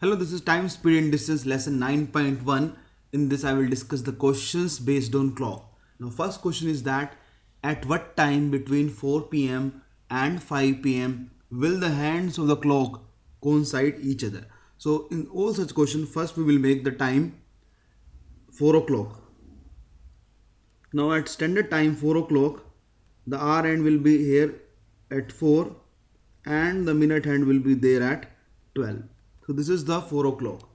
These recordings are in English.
Hello, this is Time, Speed and Distance lesson 9.1. In this I will discuss the questions based on clock. Now first question is that at what time between 4 p.m. and 5 p.m. will the hands of the clock coincide each other? So in all such questions, first we will make the time 4 o'clock. Now at standard time 4 o'clock, the hour hand will be here at 4 and the minute hand will be there at 12. So this is the 4 o'clock.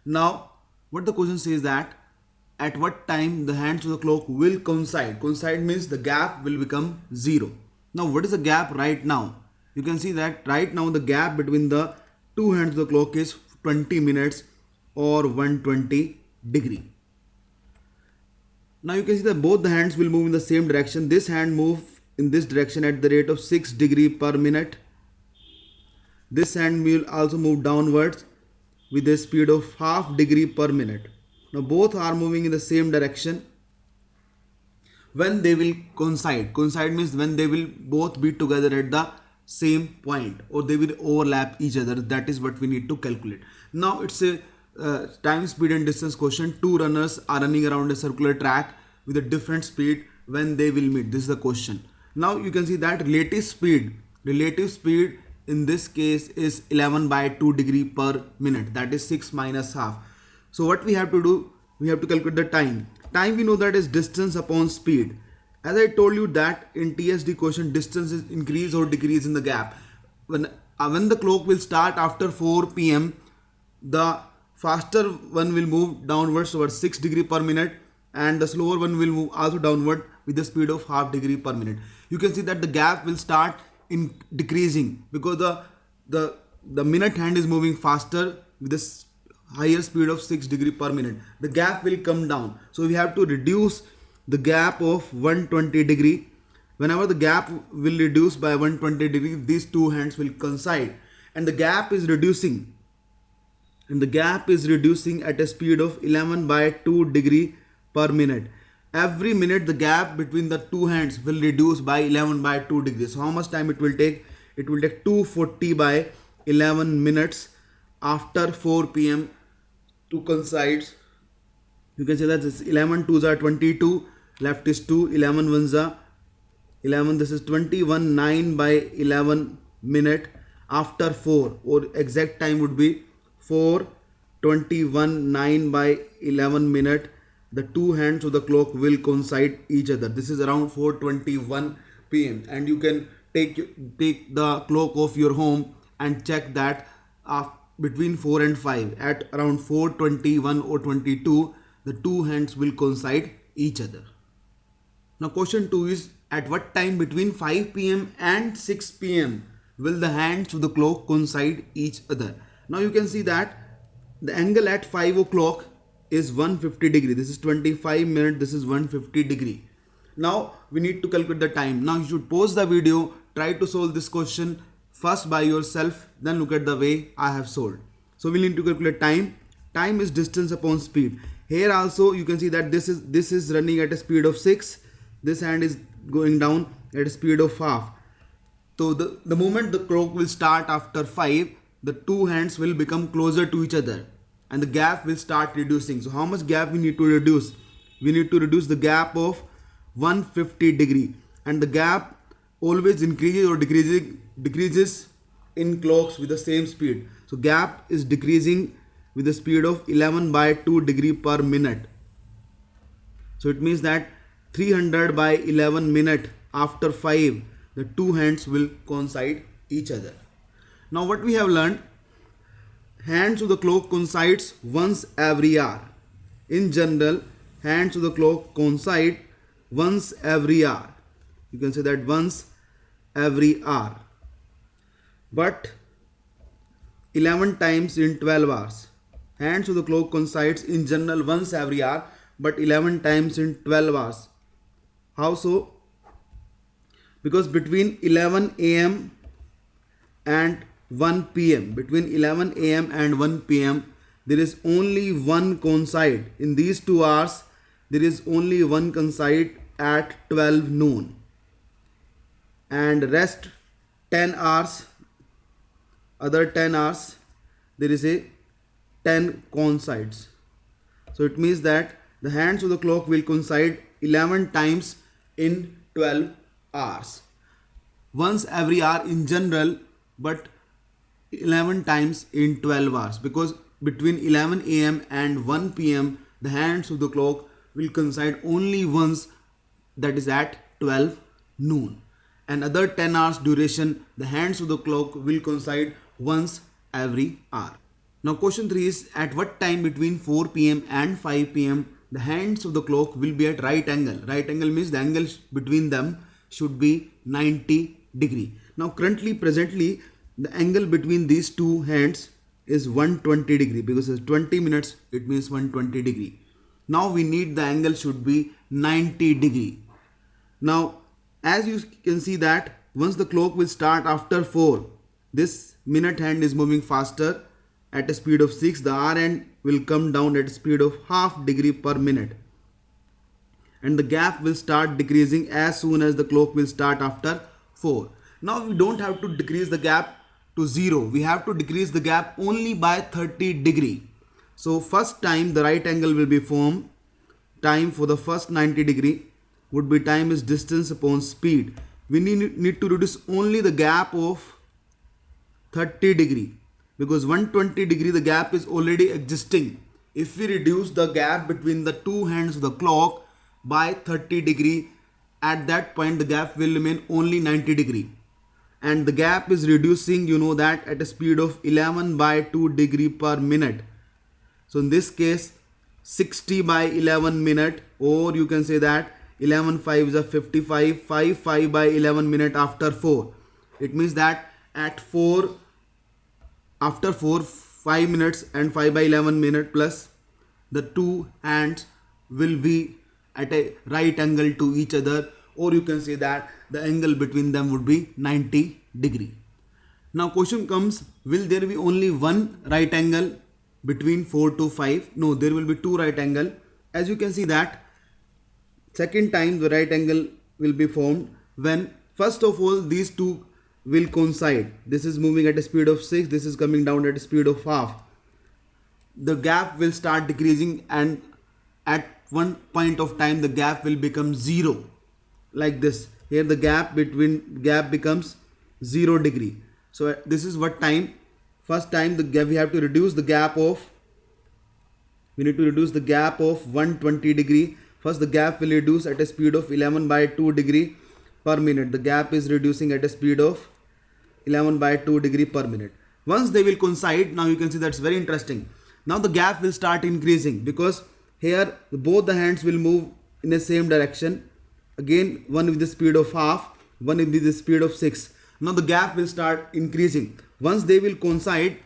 Now what the question says that at what time the hands of the clock will coincide. Coincide means the gap will become 0. Now what is the gap right now? You can see that right now the gap between the two hands of the clock is 20 minutes or 120 degree. Now you can see that both the hands will move in the same direction. This hand move in this direction at the rate of 6 degree per minute. This hand will also move downwards with a speed of half degree per minute. Now both are moving in the same direction. When they will coincide. Coincide means when they will both be together at the same point or they will overlap each other. That is what we need to calculate. Now it's a time, speed and distance question. Two runners are running around a circular track with a different speed when they will meet. This is the question. Now you can see that relative speed in this case is 11 by 2 degree per minute. That is 6 minus half. So what we have to do, we have to calculate the time. Time we know that is distance upon speed. As I told you that in TSD question, distance is increase or decrease in the gap. When the clock will start after 4 p.m., the faster one will move downwards towards 6 degree per minute and the slower one will move also downward with the speed of half degree per minute. You can see that the gap will start in decreasing because the minute hand is moving faster with this higher speed of 6 degree per minute. The gap will come down. So we have to reduce the gap of 120 degree. Whenever the gap will reduce by 120 degree, these two hands will coincide and the gap is reducing. And the gap is reducing at a speed of 11 by 2 degree per minute. Every minute the gap between the two hands will reduce by 11 by 2 degrees. So how much time it will take? It will take 240 by 11 minutes after 4 p.m. to coincide. You can say that this 11 2s are 22, left is 2, 11 1s are 11. This is 21 9 by 11 minute after 4, or exact time would be 4:21 9 by 11 minute. The two hands of the clock will coincide each other. This is around 4:21 p.m. and you can take the clock of your home and check that between 4 and 5 at around 4:21 or 22 the two hands will coincide each other. Now question 2 is at what time between 5 p.m. and 6 p.m. will the hands of the clock coincide each other? Now you can see that the angle at 5 o'clock is 150 degree. This is 25 minutes. This is 150 degree. Now we need to calculate the time. Now you should pause the video, try to solve this question first by yourself, then look at the way I have solved. So we need to calculate time. Time is distance upon speed. Here also you can see that this is running at a speed of 6. This hand is going down at a speed of half. So the moment the clock will start after 5, the two hands will become closer to each other and the gap will start reducing. So how much gap we need to reduce? We need to reduce the gap of 150 degree, and the gap always increases or decreases in clocks with the same speed. So gap is decreasing with the speed of 11 by 2 degree per minute. So it means that 300 by 11 minute after 5 the two hands will coincide each other. Now what we have learned, hands of the clock coincides once every hour. In general, hands of the clock coincide once every hour. You can say that once every hour. But 11 times in 12 hours. Hands of the clock coincides in general once every hour, but 11 times in 12 hours. How so? Because between 11 a.m. and 1 p.m. between 11 a.m. and 1 p.m. there is only one coincide. In these 2 hours there is only one coincide at 12 noon, and rest 10 hours, other 10 hours there is a 10 coincides. So it means that the hands of the clock will coincide 11 times in 12 hours. Once every hour in general, but 11 times in 12 hours, because between 11 a.m. and 1 p.m. the hands of the clock will coincide only once, that is at 12 noon. Another 10 hours duration, the hands of the clock will coincide once every hour. Now question 3 is, at what time between 4 p.m. and 5 p.m. the hands of the clock will be at right angle. Right angle means the angle between them should be 90 degree. Now presently the angle between these two hands is 120 degree, because it's 20 minutes, it means 120 degree. Now we need the angle should be 90 degree. Now as you can see that once the clock will start after 4, this minute hand is moving faster at a speed of 6, the hour hand will come down at a speed of half degree per minute, and the gap will start decreasing as soon as the clock will start after 4. Now we don't have to decrease the gap to 0, we have to decrease the gap only by 30 degree. So first time the right angle will be formed. Time for the first 90 degree would be time is distance upon speed. We need to reduce only the gap of 30 degree, because 120 degree the gap is already existing. If we reduce the gap between the two hands of the clock by 30 degree, at that point the gap will remain only 90 degree, and the gap is reducing, you know that, at a speed of 11 by 2 degree per minute. So in this case 60 by 11 minute, or you can say that 11 5 is a 55, 5 by 11 minute after 4. It means that at 4, after 4, 5 minutes and 5 by 11 minute plus, the two hands will be at a right angle to each other, or you can say that the angle between them would be 90 degree. Now question comes, will there be only one right angle between 4 to 5? No, there will be two right angle. As you can see that second time the right angle will be formed when first of all these two will coincide. This is moving at a speed of 6, this is coming down at a speed of half. The gap will start decreasing, and at one point of time the gap will become 0, like this. Here the gap becomes 0 degree. So this is what time, first time the gap, we have to reduce the gap of, we need to reduce the gap of 120 degree. First the gap will reduce at a speed of 11 by 2 degree per minute. The gap is reducing at a speed of 11 by 2 degree per minute. Once they will coincide, now you can see that's very interesting. Now the gap will start increasing, because here both the hands will move in the same direction. Again, one with the speed of half, one with the speed of 6. Now the gap will start increasing. Once they will coincide,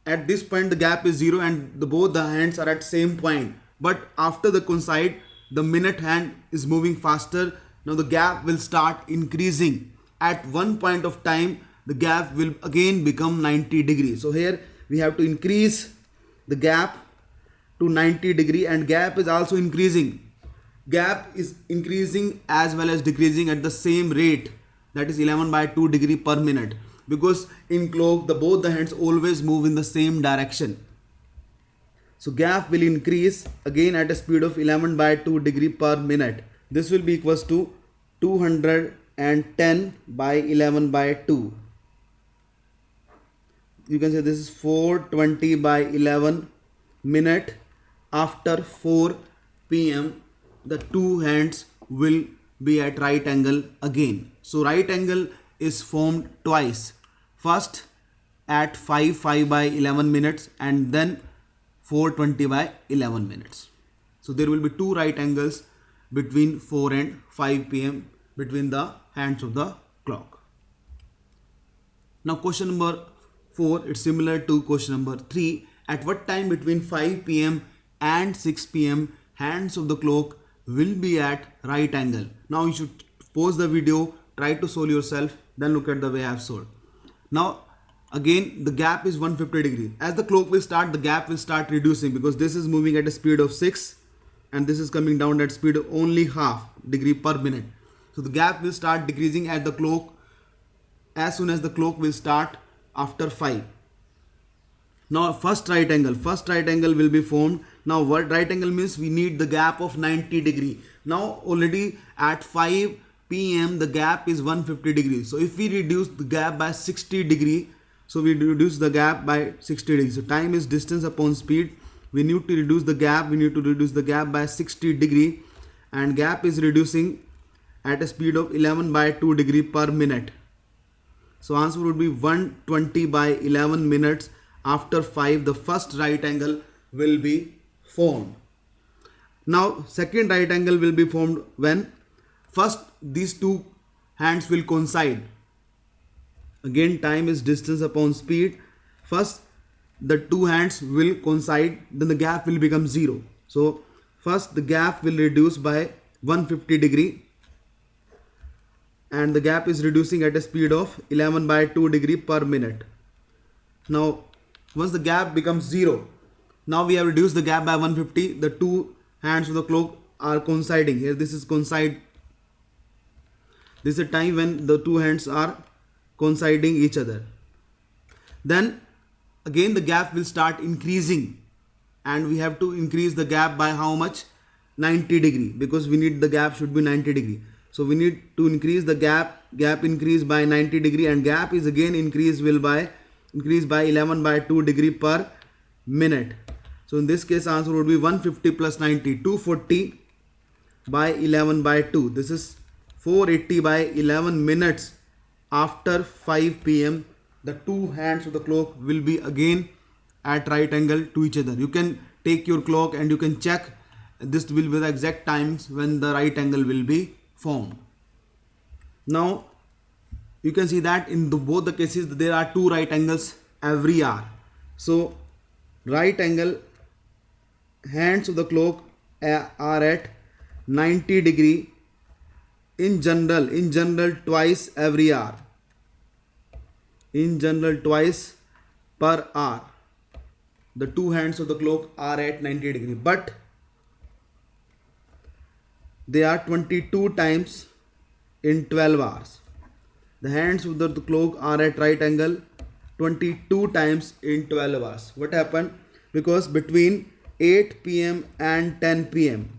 at this point the gap is 0 and both the hands are at same point. But after the coincide, the minute hand is moving faster. Now the gap will start increasing. At one point of time, the gap will again become 90 degrees. So here we have to increase the gap to 90 degree, and gap is also increasing. Gap is increasing as well as decreasing at the same rate, that is 11 by 2 degree per minute, because in clock both the hands always move in the same direction. So gap will increase again at a speed of 11 by 2 degree per minute. This will be equals to 210 by 11 by 2. You can say this is 420 by 11 minute after 4 p.m. the two hands will be at right angle again. So right angle is formed twice. First at 5 by 11 minutes and then 420 by 11 minutes. So there will be two right angles between 4 and 5 p.m. between the hands of the clock. Now question number 4, it's similar to question number 3. At what time between 5 p.m. and 6 p.m. hands of the clock will be at right angle? Now you should pause the video, try to solve yourself, then look at the way I have solved. Now again the gap is 150 degree. As the clock will start, the gap will start reducing, because this is moving at a speed of 6 and this is coming down at speed of only half degree per minute. So the gap will start decreasing at the clock as soon as the clock will start after 5. Now first right angle will be formed. Now what right angle means, we need the gap of 90 degree. Now already at 5 p.m. the gap is 150 degrees. So if we reduce the gap by 60 degree, so we reduce the gap by 60 degrees. So time is distance upon speed. We need to reduce the gap. We need to reduce the gap by 60 degree, and gap is reducing at a speed of 11 by 2 degree per minute. So answer would be 120 by 11 minutes after 5 the first right angle will be formed. Now second right angle will be formed when first these two hands will coincide. Again time is distance upon speed. First the two hands will coincide, then the gap will become 0. So first the gap will reduce by 150 degree, and the gap is reducing at a speed of 11 by 2 degree per minute. Now once the gap becomes 0, now we have reduced the gap by 150. The two hands of the clock are coinciding. Here this is coincide. This is a time when the two hands are coinciding each other. Then again the gap will start increasing, and we have to increase the gap by how much? 90 degree, because we need the gap should be 90 degree. So we need to increase the gap increase by 90 degree, and gap is again increase by 11 by 2 degree per minute. So in this case answer would be 150 plus 90, 240 by 11 by 2. This is 480 by 11 minutes after 5 p.m. The two hands of the clock will be again at right angle to each other. You can take your clock and you can check. This will be the exact times when the right angle will be formed. Now you can see that in both the cases there are two right angles every hour. So right angle hands of the clock are at 90 degree in general twice every hour. In general twice per hour the two hands of the clock are at 90 degree, but they are 22 times in 12 hours. The hands of the clock are at right angle 22 times in 12 hours. What happened? Because between 8 p.m. and 10 p.m.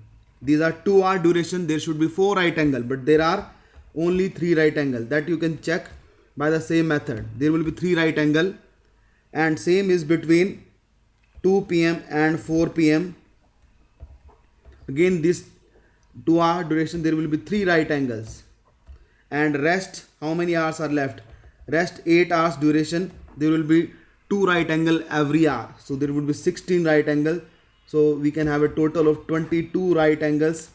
these are 2 hour duration, there should be 4 right angle, but there are only 3 right angle. That you can check by the same method. There will be 3 right angle, and same is between 2 p.m. and 4 p.m. Again this 2 hour duration, there will be 3 right angles, and rest how many hours are left? Rest 8 hours duration, there will be 2 right angle every hour. So there would be 16 right angle. So we can have a total of 22 right angles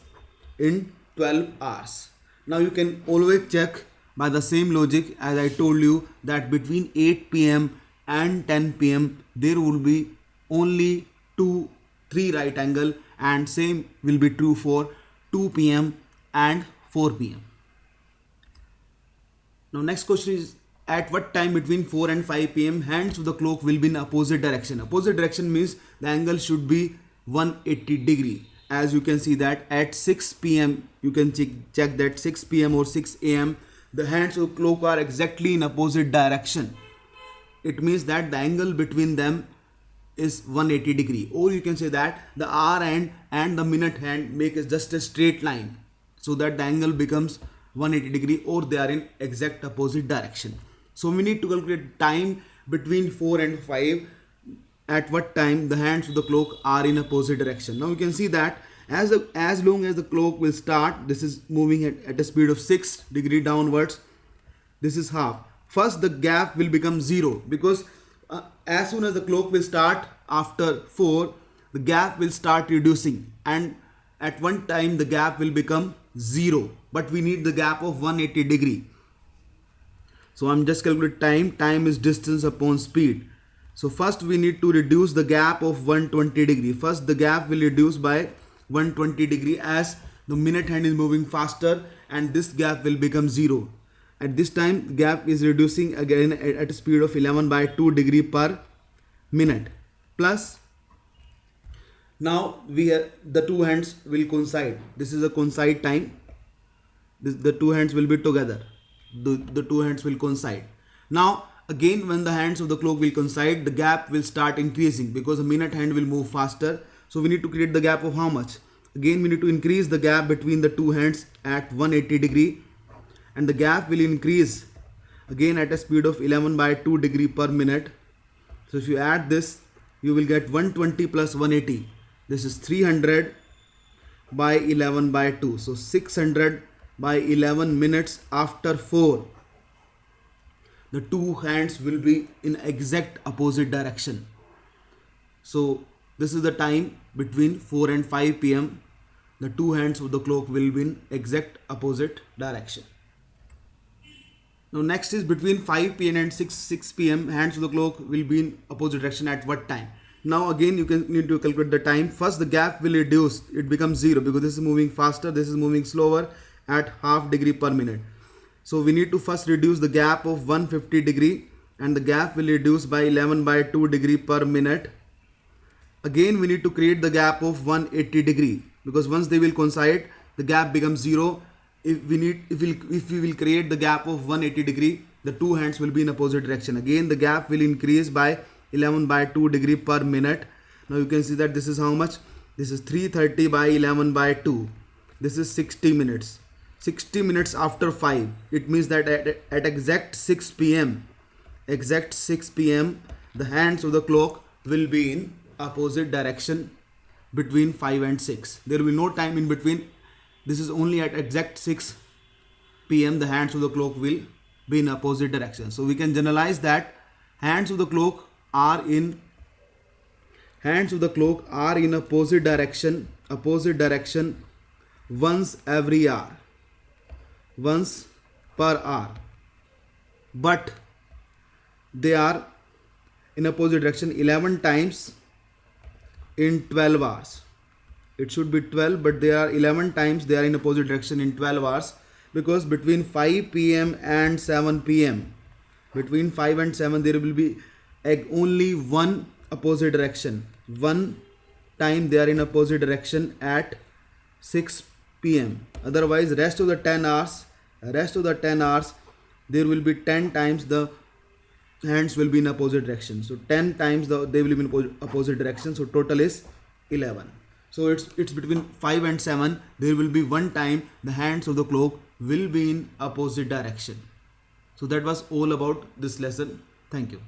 in 12 hours. Now you can always check by the same logic as I told you, that between 8 p.m. and 10 p.m. there will be only 3 right angle, and same will be true for 2 p.m. and 4 p.m. Now next question is, at what time between 4 and 5 p.m. hands of the clock will be in opposite direction? Opposite direction means the angle should be 180 degree. As you can see that at 6 p.m. you can check that 6 p.m. or 6 a.m. the hands of the clock are exactly in opposite direction. It means that the angle between them is 180 degree, or you can say that the hour hand and the minute hand make just a straight line, so that the angle becomes 180 degree, or they are in exact opposite direction. So we need to calculate time between 4 and 5, at what time the hands of the clock are in opposite direction. Now you can see that as long as the clock will start, this is moving at a speed of 6 degree downwards, this is half. First the gap will become 0, because as soon as the clock will start after 4, the gap will start reducing, and at one time the gap will become 0, but we need the gap of 180 degree. So I'm just calculating time is distance upon speed. So first we need to reduce the gap of 120 degree. First the gap will reduce by 120 degree as the minute hand is moving faster, and this gap will become 0. At this time gap is reducing again at a speed of 11 by 2 degree per minute. Plus now the two hands will coincide. This is a coincide time. The two hands will be together. The two hands will coincide. Now Again, when the hands of the clock will coincide, the gap will start increasing because the minute hand will move faster. So we need to create the gap of how much? Again, we need to increase the gap between the two hands at 180 degree, and the gap will increase again at a speed of 11 by 2 degree per minute. So if you add this, you will get 120 plus 180. This is 300 by 11 by 2. So 600 by 11 minutes after 4. The two hands will be in exact opposite direction. So this is the time between 4 and 5 p.m. The two hands of the clock will be in exact opposite direction. Now next is between 5 p.m. and 6 p.m. hands of the clock will be in opposite direction at what time? Now again you can need to calculate the time. First the gap will reduce, it becomes 0 because this is moving faster, this is moving slower at half degree per minute. So we need to first reduce the gap of 150 degree, and the gap will reduce by 11 by 2 degree per minute. Again we need to create the gap of 180 degree because once they will coincide, the gap becomes 0. If we will create the gap of 180 degree, the two hands will be in opposite direction. Again the gap will increase by 11 by 2 degree per minute. Now you can see that this is how much? This is 330 by 11 by 2. This is 60 minutes. 60 minutes after 5. It means that at exact 6 p.m. the hands of the clock will be in opposite direction between 5 and 6. There will be no time in between. This is only at exact 6 p.m. the hands of the clock will be in opposite direction. So we can generalize that hands of the clock are in opposite direction once every hour, once per hour, but they are in opposite direction 11 times in 12 hours. It should be 12, but they are 11 times they are in opposite direction in 12 hours, because between 5 p.m. and 7 p.m. between 5 and 7 there will be only one opposite direction. One time they are in opposite direction at 6 p.m. Otherwise rest of the 10 hours there will be 10 times the hands will be in opposite direction. So 10 times they will be in opposite direction. So total is 11. So it's between 5 and 7 there will be one time the hands of the clock will be in opposite direction. So that was all about this lesson. Thank you.